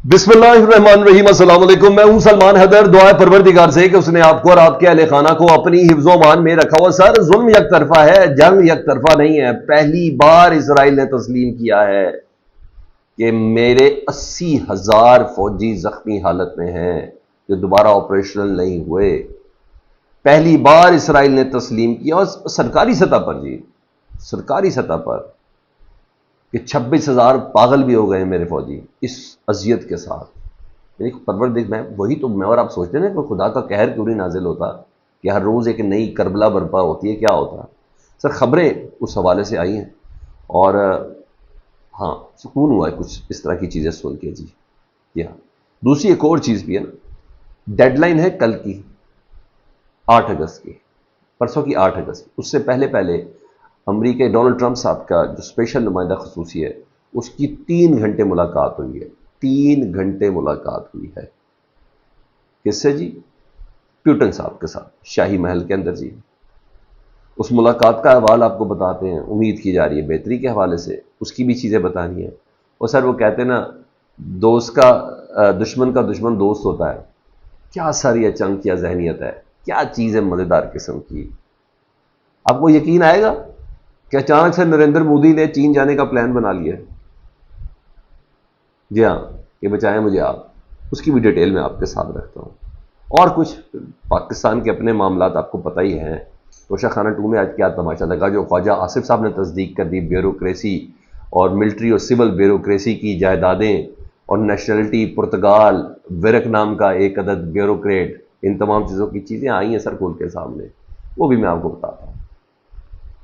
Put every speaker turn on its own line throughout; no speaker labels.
بسم اللہ الرحمن الرحیم، السلام علیکم۔ میں ہوں سلمان حیدر، دعائے پروردگار سے کہ اس نے آپ کو اور آپ کے اہل خانہ کو اپنی حفظ و امان میں رکھا ہوا۔ سر، ظلم یک طرفہ ہے، جنگ یک طرفہ نہیں ہے۔ پہلی بار اسرائیل نے تسلیم کیا ہے کہ میرے 80,000 فوجی زخمی حالت میں ہیں جو دوبارہ آپریشنل نہیں ہوئے۔ پہلی بار اسرائیل نے تسلیم کیا، اور سرکاری سطح پر، جی سرکاری سطح پر، کہ 26,000 پاگل بھی ہو گئے میرے فوجی اس اذیت کے ساتھ۔ میں وہی تو میں اور آپ سوچتے ہیں نا کہ خدا کا قہر کیوں نہیں نازل ہوتا کہ ہر روز ایک نئی کربلا برپا ہوتی ہے، کیا ہوتا؟ سر، خبریں اس حوالے سے آئی ہیں، اور ہاں سکون ہوا ہے کچھ اس طرح کی چیزیں سن کے، جی ہاں۔ دوسری ایک اور چیز بھی ہے نا، ڈیڈ لائن ہے کل کی 8 اگست کی، پرسوں کی 8 اگست۔ اس سے پہلے امریکہ ڈونلڈ ٹرمپ صاحب کا جو اسپیشل نمائندہ خصوصی ہے، اس کی 3 گھنٹے ملاقات ہوئی ہے۔ 3 گھنٹے ملاقات ہوئی ہے، کس سے؟ جی پیوٹن صاحب کے ساتھ، شاہی محل کے اندر۔ جی اس ملاقات کا حوالہ آپ کو بتاتے ہیں، امید کی جا رہی ہے بہتری کے حوالے سے اس کی بھی چیزیں بتانی ہے۔ اور سر، وہ کہتے ہیں نا، دشمن کا دشمن دوست ہوتا ہے۔ کیا ساری اچنک کیا ذہنیت ہے، کیا چیز ہے مزیدار قسم کی۔ آپ کو یقین آئے گا کہ اچانک سے نریندر مودی نے چین جانے کا پلان بنا لیا۔ جی ہاں، یہ بچائیں مجھے آپ، اس کی بھی ڈیٹیل میں آپ کے ساتھ رکھتا ہوں۔ اور کچھ پاکستان کے اپنے معاملات آپ کو پتہ ہی ہیں۔ توشہ خانہ 2 میں آج کیا تماشا لگا، جو خواجہ آصف صاحب نے تصدیق کر دی، بیوروکریسی اور ملٹری اور سول بیوروکریسی کی جائیدادیں اور نیشنلٹی پرتگال، ورک نام کا ایک عدد بیوروکریٹ، ان تمام چیزوں کی چیزیں آئی ہیں سر کھول کے سامنے، وہ بھی میں آپ کو بتاتا ہوں۔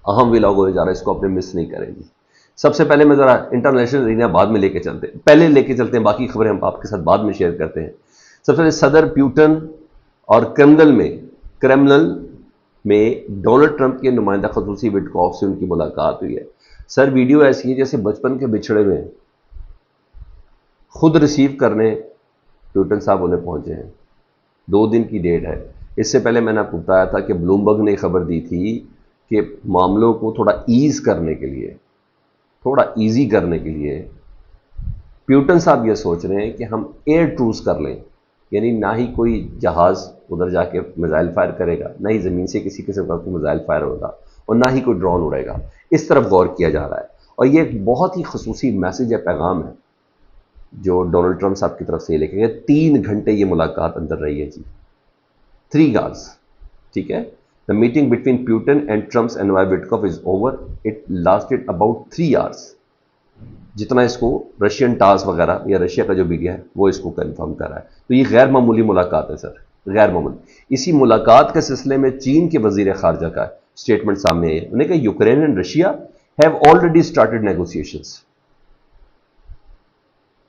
اہم ولاگ ہونے جا رہا ہے، اس کو اپنے مس نہیں کریں گی۔ سب سے پہلے میں ذرا انٹرنیشنل ارینہ بعد میں لے کے چلتے ہیں، پہلے لے کے چلتے ہیں، باقی خبریں ہم آپ کے ساتھ بعد میں شیئر کرتے ہیں۔ سب سے پہلے صدر پیوٹن اور کریملن میں ڈونلڈ ٹرمپ کے نمائندہ خصوصی وٹکوف سے ان کی ملاقات ہوئی ہے۔ سر، ویڈیو ایسی ہے جیسے بچپن کے بچھڑے میں خود ریسیو کرنے پیوٹن صاحب انہیں پہنچے ہیں۔ 2 دن کی ڈیٹ ہے۔ اس سے پہلے میں نے آپ کو بتایا تھا کہ بلومبرگ نے خبر دی تھی کہ معاملوں کو تھوڑا ایزی کرنے کے لیے پیوٹن صاحب یہ سوچ رہے ہیں کہ ہم ایئر ٹروس کر لیں، یعنی نہ ہی کوئی جہاز ادھر جا کے میزائل فائر کرے گا، نہ ہی زمین سے کسی قسم کا کوئی میزائل فائر ہوگا، اور نہ ہی کوئی ڈرون اڑے گا۔ اس طرف غور کیا جا رہا ہے، اور یہ ایک بہت ہی خصوصی میسج ہے، پیغام ہے جو ڈونلڈ ٹرمپ صاحب کی طرف سے لے کے گئے۔ 3 گھنٹے یہ ملاقات اندر رہی ہے، جی 3 hours، ٹھیک ہے۔ The meeting between Putin and Trump's envoy Witkoff is over. It lasted about 3 hours. جتنا اس کو رشین ٹاس وغیرہ یا رشیا کا جو میڈیا ہے وہ اس کو کنفرم کر رہا ہے۔ تو یہ غیر معمولی ملاقات ہے سر، غیر معمولی۔ اسی ملاقات کے سلسلے میں چین کے وزیر خارجہ کا اسٹیٹمنٹ سامنے آئی ہے۔ انہوں نے کہا Ukraine and Russia have already started negotiations,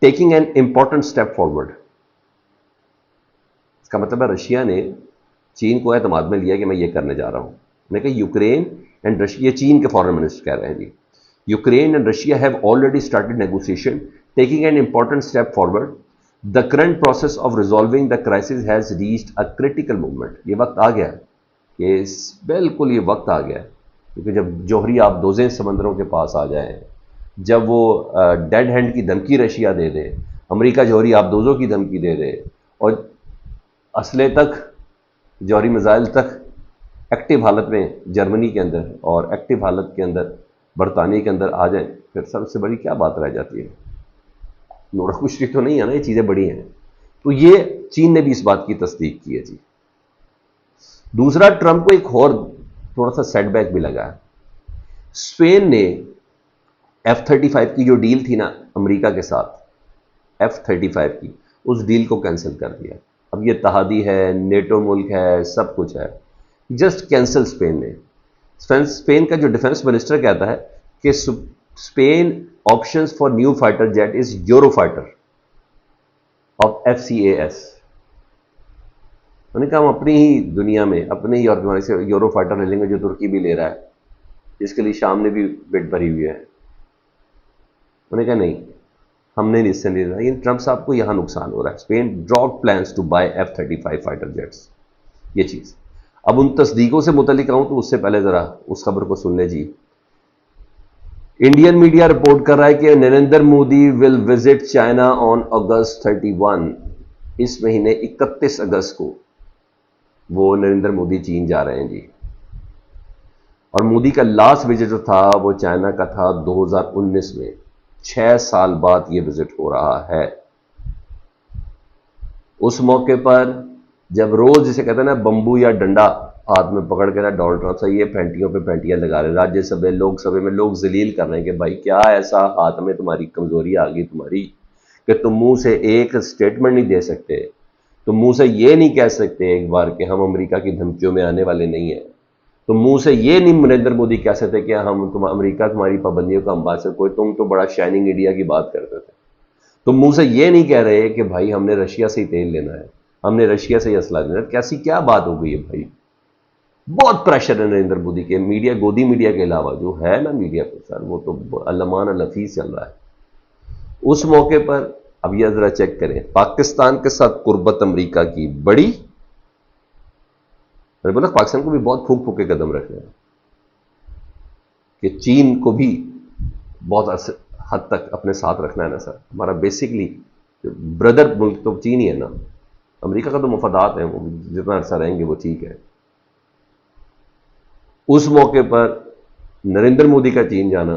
taking an important step forward. اس کا مطلب ہے رشیا نے چین کو اعتماد میں لیا کہ میں یہ کرنے جا رہا ہوں۔ میں کہ یوکرین اینڈ رشیا، چین کے فارن منسٹر کہہ رہے ہیں جی، Ukraine and Russia have already started negotiation taking an important step forward, the current process of resolving the crisis has reached a critical moment. یہ وقت آ گیا کہ بالکل یہ وقت آ گیا، کیونکہ جب جوہری آبدوزیں سمندروں کے پاس آ جائیں، جب وہ ڈیڈ ہینڈ کی دھمکی رشیا دے دے، امریکہ جوہری آبدوزوں کی دھمکی دے دے، اور اسلحے تک، جوہری میزائل تک ایکٹیو حالت میں جرمنی کے اندر اور ایکٹیو حالت کے اندر برطانیہ کے اندر آ جائیں، پھر سب سے بڑی کیا بات رہ جاتی ہے؟ نوڑا کچھ تو نہیں ہے نا، یہ چیزیں بڑی ہیں۔ تو یہ چین نے بھی اس بات کی تصدیق کی ہے جی۔ دوسرا، ٹرمپ کو ایک اور تھوڑا سا سیٹ بیک بھی لگا ہے۔ اسپین نے F-35 کی جو ڈیل تھی نا امریکہ کے ساتھ، F-35 کی، اس ڈیل کو کینسل کر دیا۔ اب یہ اتحادی ہے، نیٹو ملک ہے، سب کچھ ہے، جسٹ کینسل اسپین نے۔ اسپین کا جو ڈیفنس منسٹر کہتا ہے کہ Spain options for new fighter jet is Eurofighter of FCAS۔ انہوں نے کہا ہم اپنی ہی دنیا میں، اپنے ہی آرگنائزیشن سے یورو فائٹر لے لیں گے، جو ترکی بھی لے رہا ہے، جس کے لیے شام نے بھی بٹ بھری ہوئی ہے۔ انہوں نے کہا نہیں، ہم نے اس سے نہیں رہا۔ لیکن ٹرمپ صاحب کو یہاں نقصان ہو رہا ہے۔ Spain drop plans to buy F-35 fighter jets, یہ چیز۔ اب ان تصدیقوں سے متعلق آؤں تو اس سے پہلے ذرا اس خبر کو سن لیں جی۔ انڈین میڈیا رپورٹ کر رہا ہے کہ نریندر مودی ول وزٹ چائنا آن اگست 31، اس مہینے 31 اگست کو وہ نریندر مودی چین جا رہے ہیں جی. اور مودی کا لاسٹ وزٹ جو تھا وہ چائنا کا تھا 2019 میں. 6 سال بعد یہ وزٹ ہو رہا ہے. اس موقع پر جب روز جسے کہتے ہیں نا بمبو یا ڈنڈا ہاتھ میں پکڑ کے نا ڈونلڈ ٹرمپ سے یہ پینٹیوں پہ پینٹیاں لگا رہے ہیں راجیہ سبھا لوک سبھا میں، لوگ ذلیل کر رہے ہیں کہ بھائی کیا ایسا ہاتھ میں تمہاری کمزوری آ گئی تمہاری کہ تم منہ سے ایک سٹیٹمنٹ نہیں دے سکتے، تم منہ سے یہ نہیں کہہ سکتے ایک بار کہ ہم امریکہ کی دھمکیوں میں آنے والے نہیں ہیں، تم منہ سے یہ نہیں نریندر مودی کہہ سکتے کہ امریکہ تمہاری پابندیوں کا امباسڈر کوئی، تم تو بڑا شائننگ انڈیا کی بات کرتے تھے. تم منہ سے یہ نہیں کہہ رہے کہ بھائی ہم نے رشیا سے ہی تیل لینا ہے، ہم نے رشیا سے ہی اسلحہ لینا ہے. کیسی کیا بات ہو گئی ہے بھائی؟ بہت پریشر ہے نریندر مودی کے میڈیا، گودی میڈیا کے علاوہ جو ہے نا میڈیا پہ سر، وہ تو علمان الحفیظ چل رہا ہے. اس موقع پر اب یہ ذرا چیک کریں، پاکستان کے ساتھ قربت امریکہ کی بڑی، میں نے بولا پاکستان کو بھی بہت پھونک پھونک کے قدم رکھنا ہے کہ چین کو بھی بہت حد تک اپنے ساتھ رکھنا ہے نا سر. ہمارا بیسکلی بردر ملک تو چین ہی ہے نا، امریکہ کا تو مفادات ہیں، وہ جتنا عرصہ رہیں گے وہ ٹھیک ہے. اس موقع پر نریندر مودی کا چین جانا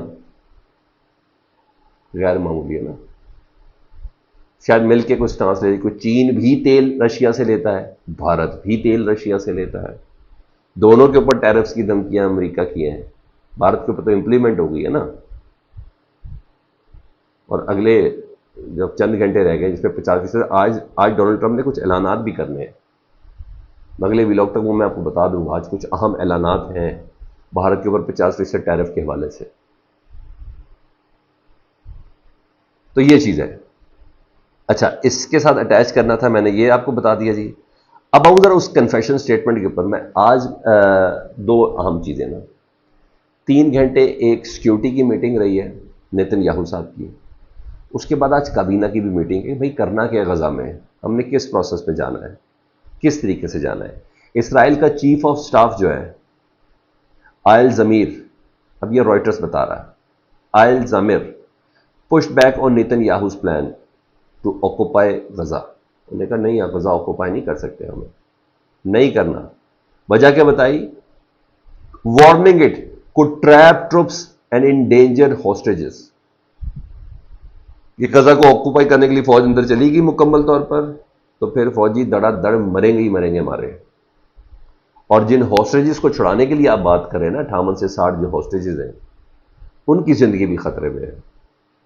غیر معمولی ہے نا. شاید مل کے کچھ سٹانس لے، کوئی چین بھی تیل رشیا سے لیتا ہے، بھارت بھی تیل رشیا سے لیتا ہے، دونوں کے اوپر ٹیرفز کی دھمکیاں امریکہ کی ہیں، بھارت کے اوپر تو امپلیمنٹ ہو گئی ہے نا. اور اگلے جب چند گھنٹے رہ گئے جس پہ 50%، آج ڈونلڈ ٹرمپ نے کچھ اعلانات بھی کرنے ہیں، اگلے ویلاگ تک وہ میں آپ کو بتا دوں گا. آج کچھ اہم اعلانات ہیں بھارت کے اوپر 50% ٹیرف کے حوالے سے. تو یہ چیز ہے. اچھا، اس کے ساتھ اٹیچ کرنا تھا، میں نے یہ آپ کو بتا دیا جی. اب آؤں ذرا اس کنفیشن سٹیٹمنٹ کے اوپر. میں آج 2 اہم چیزیں نا، 3 گھنٹے ایک سیکیورٹی کی میٹنگ رہی ہے نیتن یاہو صاحب کی، اس کے بعد آج کابینہ کی بھی میٹنگ ہے. بھائی کرنا کیا غزہ میں، ہم نے کس پروسیس پہ جانا ہے، کس طریقے سے جانا ہے. اسرائیل کا چیف آف سٹاف جو ہے آئل زمیر، اب یہ رائٹرز بتا رہا ہے، Eyal Zamir pushed back on Netanyahu's plan to occupy Gaza. انہوں نے کہا نہیں، آپ غزہ آکوپائی نہیں کر سکتے، ہمیں نہیں کرنا. وجہ کیا بتائی؟ Warning it could trap troops and endanger hostages. یہ غزہ کو آکوپائی کرنے کے لیے فوج اندر چلی گئی مکمل طور پر تو پھر فوجی دڑا دڑ مریں گے ہی مریں گے ہمارے. اور جن ہاسٹیجز کو چھڑانے کے لیے آپ بات کریں نا، 58 سے 60 جو ہاسٹیجز ہیں، ان کی زندگی بھی خطرے میں ہے.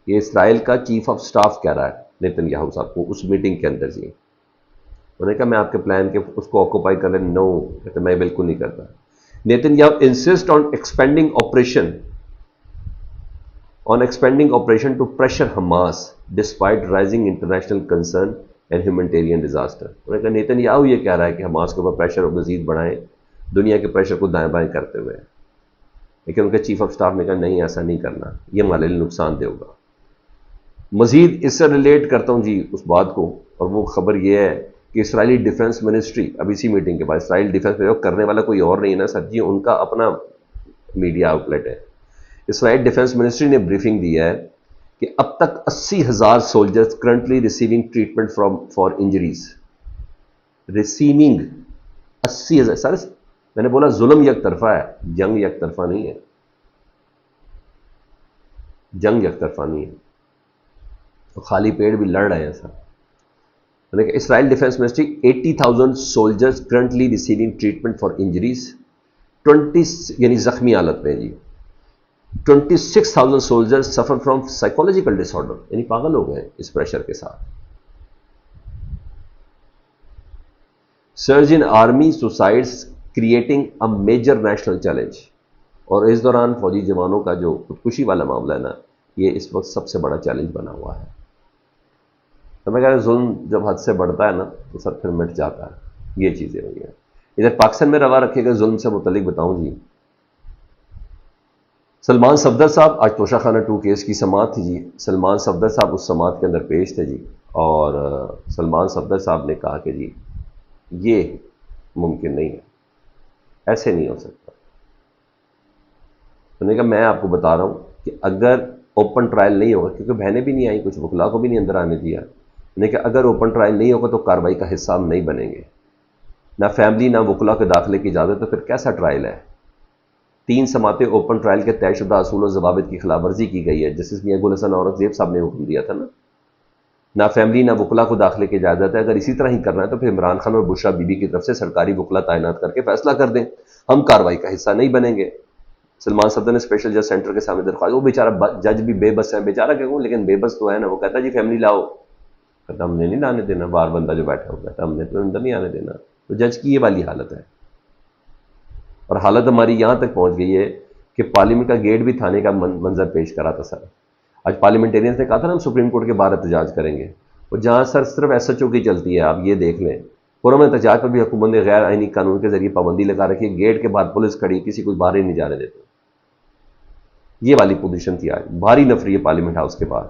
یہ اسرائیل کا چیف آف سٹاف کہہ رہا ہے نیتن یاہو صاحب کو اس میٹنگ کے اندر. جی انہوں نے کہا میں آپ کے پلان کے اس کو آکوپائی کر لیں، نو، کہتے میں بالکل نہیں کرتا. Nitin Yahoo insist on expanding operation to pressure Hamas despite rising international concern and humanitarian disaster. انہوں نے کہا نیتن یاہو یہ کہہ رہا ہے کہ حماس کے اوپر پریشر مزید بڑھائیں، دنیا کے پریشر کو دائیں بائیں کرتے ہوئے، لیکن ان کے چیف آف سٹاف نے کہا نہیں ایسا نہیں کرنا، یہ ہمارے لیے نقصان دہ ہوگا. مزید اس سے ریلیٹ کرتا ہوں جی اس بات کو، اور وہ خبر یہ ہے کہ اسرائیلی ڈیفنس منسٹری، اب اسی میٹنگ کے بعد اسرائیل ڈیفنس منسٹری کرنے والا کوئی اور نہیں ہے نا سر جی، ان کا اپنا میڈیا آؤٹ لیٹ ہے. اسرائیل ڈیفنس منسٹری نے بریفنگ دی ہے کہ اب تک 80,000 soldiers currently receiving treatment for injuries. Receiving 80,000. سر میں نے بولا ظلم یک طرفہ ہے، جنگ یک طرفہ نہیں ہے، جنگ یک طرفہ نہیں ہے، تو خالی پیڑ بھی لڑ رہے ہیں sir. Israel defence ministry 80,000 soldiers currently receiving treatment for injuries, 20 یعنی زخمی حالت میں جی. 26,000 soldiers suffer from psychological disorder, یعنی پاگل ہو گئے اس پریشر کے ساتھ. Surge in army suicides creating a major national challenge. اور اس دوران فوجی جوانوں کا جو خودکشی والا معاملہ ہے نا، یہ اس وقت سب سے بڑا چیلنج بنا ہوا ہے. تو میں کہہ رہا ہوں ظلم جب حد سے بڑھتا ہے نا تو سب پھر مٹ جاتا ہے. یہ چیزیں ہوئی ہیں. ادھر پاکستان میں روا رکھے گا ظلم سے متعلق بتاؤں جی. سلمان صفدر صاحب، آج توشہ خانہ 2 کیس کی سماعت تھی جی. سلمان صفدر صاحب اس سماعت کے اندر پیش تھے جی، اور سلمان صفدر صاحب نے کہا کہ جی یہ ممکن نہیں ہے، ایسے نہیں ہو سکتا. میں نے کہا میں آپ کو بتا رہا ہوں کہ اگر اوپن ٹرائل نہیں ہوگا، کیونکہ بہنیں بھی نہیں آئیں، کچھ وکلا کو بھی نہیں اندر آنے دیا، یعنی کہ اگر اوپن ٹرائل نہیں ہوگا تو کارروائی کا حصہ ہم نہیں بنیں گے، نہ فیملی نہ وکلا کے داخلے کی اجازت، تو پھر کیسا ٹرائل ہے؟ 3 سماعتیں اوپن ٹرائل کے طے شدہ اصول و ضوابط کی خلاف ورزی کی گئی ہے، جسٹس میاں گل حسن اورنگزیب صاحب نے حکم دیا تھا نا، نہ فیملی نہ وکلا کو داخلے کی اجازت ہے۔ اگر اسی طرح ہی کرنا ہے تو پھر عمران خان اور بشرا بی بی کی طرف سے سرکاری وکلا تعینات کر کے فیصلہ کر دیں، ہم کارروائی کا حصہ نہیں بنیں گے۔ سلمان صدر نے اسپیشل جج سینٹر کے سامنے درخواست، وہ بیچارہ جج بھی بے بس ہے، بیچارہ کہوں لیکن بے بس تو ہے نا، وہ کہتا ہے جی فیملی لاؤ، کہتا ہم نے نہیں لانے دینا، باہر بندہ جو بیٹھا ہوا کہتا ہم نے تو اندر نہیں آنے دینا۔ تو جج کی یہ والی حالت ہے، اور حالت ہماری یہاں تک پہنچ گئی ہے کہ پارلیمنٹ کا گیٹ بھی تھانے کا منظر پیش کرا تھا سر۔ آج پارلیمنٹیرینز نے کہا تھا نا ہم سپریم کورٹ کے باہر احتجاج کریں گے، اور جہاں سر صرف ایس ایچ او کی چلتی ہے، آپ یہ دیکھ لیں، پرامن احتجاج پر بھی حکومت نے غیر آئینی قانون کے ذریعے پابندی لگا رکھی ہے، گیٹ کے بعد پولیس کھڑی، کسی کو باہر ہی نہیں جانے دیتے۔ یہ والی پوزیشن تھی آج، بھاری نفری ہے پارلیمنٹ ہاؤس کے باہر۔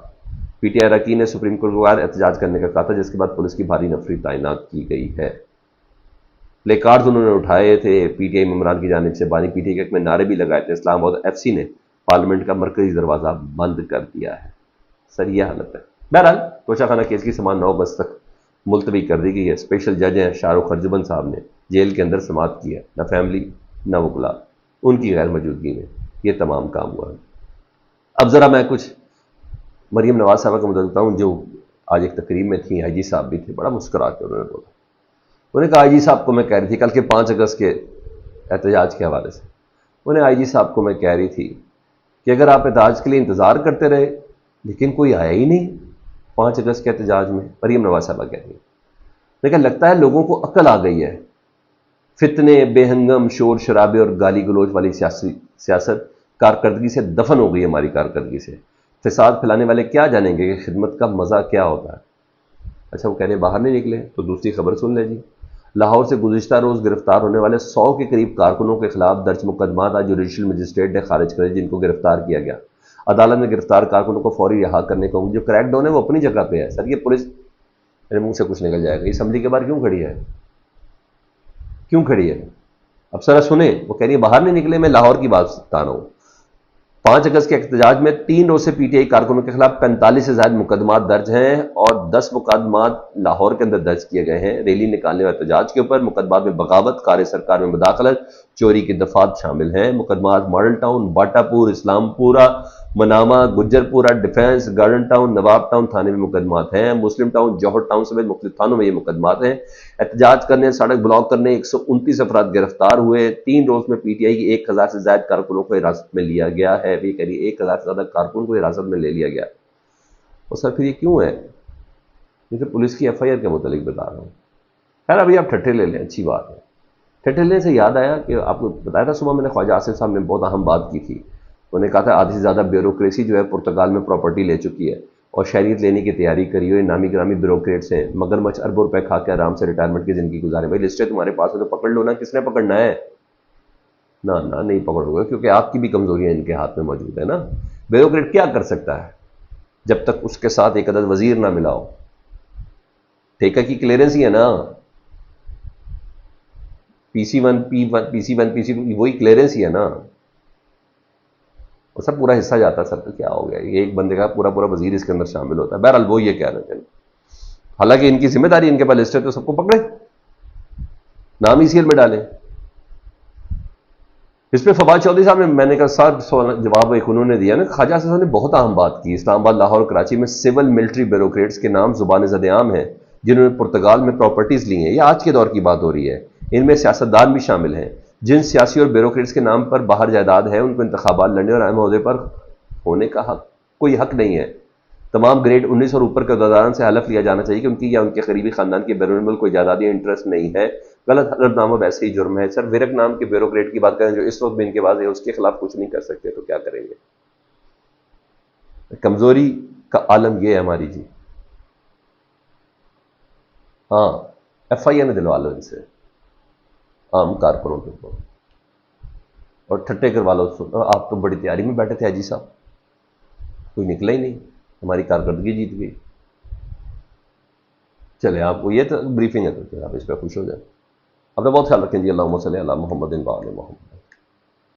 پی ٹی آئی اراکین نے سپریم کورٹ کو باہر احتجاج کرنے کا کہا تھا، جس کے بعد پولیس کی بھاری نفری تعینات کی گئی ہے۔ پلے کارڈز انہوں نے اٹھائے تھے پی ٹی آئی ممبران کی جانب سے، بانی پی ٹی آئی میں نعرے بھی لگائے تھے، اسلام آباد ایف سی نے پارلیمنٹ کا مرکزی دروازہ بند کر دیا ہے۔ سر یہ حالت ہے۔ بہرحال توشہ خانہ کیس کی سماعت 9 اگست تک ملتوی کر دی گئی ہے۔ اسپیشل جج ہیں شاہ رخ ارجمن صاحب نے جیل کے اندر سماعت کی ہے، نہ فیملی نہ وکلا، ان کی غیر موجودگی میں یہ تمام کام ہوا ہے۔ اب ذرا میں کچھ مریم نواز صاحبہ کا مدد ہوں، جو آج ایک تقریب میں تھیں، آئی جی صاحب بھی تھے، بڑا مسکرا کے انہوں نے بولا، انہوں نے کہا آئی جی صاحب کو میں کہہ رہی تھی کل کے 5 اگست کے احتجاج کے حوالے سے، انہیں آئی جی صاحب کو میں کہہ رہی تھی کہ اگر آپ احتجاج کے لیے انتظار کرتے رہے لیکن کوئی آیا ہی نہیں 5 اگست کے احتجاج میں، مریم نواز صاحبہ کہہ رہی ہیں، لیکن لگتا ہے لوگوں کو عقل آ گئی ہے، فتنے، بے ہنگم شور شرابے اور گالی گلوچ والی سیاست کارکردگی سے دفن ہو گئی، ہماری کارکردگی سے۔ فساد پھیلانے والے کیا جانیں گے کہ خدمت کا مزہ کیا ہوتا ہے۔ اچھا وہ کہنے باہر نہیں نکلے تو دوسری خبر سن لیں جی، لاہور سے گزشتہ روز گرفتار ہونے والے 100 کے قریب کارکنوں کے خلاف درج مقدمات آج جوڈیشل مجسٹریٹ نے خارج کرے، جن کو گرفتار کیا گیا۔ عدالت نے گرفتار کارکنوں کو فوری رہا کرنے کو، جو کریک ڈاؤن ہے وہ اپنی جگہ پہ ہے سر، یہ پولیس میرے منہ سے کچھ نکل جائے گا، اسمبلی کے باہر کیوں کھڑی ہے، کیوں کھڑی ہے؟ اب سر سنیں، وہ کہہ رہی ہے باہر نہیں نکلے، میں لاہور کی بات بتا رہا ہوں۔ 5 اگست کے احتجاج میں 3 روز سے پی ٹی آئی کارکنوں کے خلاف 45 سے زائد مقدمات درج ہیں، اور 10 مقدمات لاہور کے اندر درج کیے گئے ہیں ریلی نکالنے اور احتجاج کے اوپر۔ مقدمات میں بغاوت، کار سرکار میں مداخلت، چوری کی دفعات شامل ہیں۔ مقدمات ماڈل ٹاؤن، باٹا پور، اسلام پورہ، منامہ، گجر پورہ، ڈیفینس، گارڈن ٹاؤن، نواب ٹاؤن تھانے میں مقدمات ہیں۔ مسلم ٹاؤن، جوہر ٹاؤن سمیت مختلف تھانوں میں یہ مقدمات ہیں۔ احتجاج کرنے، سڑک بلاک کرنے 129 افراد گرفتار ہوئے۔ 3 روز میں پی ٹی آئی کی 1000 سے زائد کارکنوں کو حراست میں لیا گیا ہے۔ یہ کہہ رہی 1000 سے زیادہ کارکنوں کو حراست میں لے لیا گیا، اور سر پھر یہ کیوں ہے؟ یہ تو پولیس کی ایف آئی آر کے متعلق بتا رہا ہوں۔ خیر ابھی آپ ٹھٹے لے لیں، اچھی بات ہے۔ ٹھٹے لینے سے یاد آیا کہ آپ کو بتایا تھا صبح میں نے، خواجہ آصف صاحب نے بہت اہم بات کی تھی، انہوں نے کہا تھا آدھی سے زیادہ بیوروکریسی جو ہے پرتگال میں پراپرٹی لے چکی ہے اور شہریت لینے کی تیاری کری ہوئی، نامی گرامی بیوروکریٹس ہیں، مگر مچھ اربوں روپے کھا کے آرام سے ریٹائرمنٹ کی زندگی گزارے۔ بھائی لسٹیں تمہارے پاس ہے تو پکڑ لو نا، کس نے پکڑنا ہے؟ نہ نہیں پکڑو گے، کیونکہ آپ کی بھی کمزوریاں ان کے ہاتھ میں موجود ہے نا۔ بیوروکریٹ کیا کر سکتا ہے جب تک اس کے ساتھ ایک عدد وزیر نہ ملا ہو؟ ٹھیکہ کی کلیئرنس ہی ہے نا، پی سی ون پی سی وہی کلیئرنس ہی ہے نا، اور سب پورا حصہ جاتا ہے سر، تو کیا ہو گیا، یہ ایک بندے کا پورا وزیر اس کے اندر شامل ہوتا ہے۔ بہرحال وہ یہ کہہ رہے تھے، حالانکہ ان کی ذمہ داری، ان کے پاس لسٹ ہے تو سب کو پکڑے، نام ہی سیل میں ڈالیں۔ اس پہ فواد چودھری صاحب نے، میں نے کہا سب جواب ایک انہوں نے دیا نا، خواجہ صاحب نے بہت اہم بات کی، اسلام آباد، لاہور، کراچی میں سول ملٹری بیوروکریٹس کے نام زبان زد عام ہیں جنہوں نے پرتگال میں پراپرٹیز لی ہیں۔ یہ آج کے دور کی بات ہو رہی ہے، ان میں سیاستدان بھی شامل ہیں۔ جن سیاسی اور بیوروکریٹس کے نام پر باہر جائیداد ہے، ان کو انتخابات لڑنے اور اہم عہدے پر ہونے کا کوئی حق نہیں ہے۔ تمام گریڈ 19 اور اوپر کے عہدیداران سے حلف لیا جانا چاہیے کہ ان کی یا ان کے قریبی خاندان کی بیرون ملک کوئی جائیدادی انٹرسٹ نہیں ہے۔ غلط حلف نامہ ویسے ہی جرم ہے۔ سر ورک نام کے بیوروکریٹ کی بات کریں جو اس وقت بھی ان کے پاس ہے، اس کے خلاف کچھ نہیں کر سکتے تو کیا کریں گے؟ کمزوری کا عالم یہ ہے ہماری جی۔ ہاں ایف آئی آر نے دلوا لو ان سے، عام کارکنوں کے اوپر، اور ٹھٹے کروا لو۔ آپ تو بڑی تیاری میں بیٹھے تھے حاجی صاحب، کوئی نکلا ہی نہیں، ہماری کارکردگی جیت گئی۔ چلے آپ کو یہ تو بریفنگ ہے تو آپ اس پہ خوش ہو جائیں۔ اپنا بہت خیال رکھیں جی۔ اللہم صلی علی محمد و آل محمد۔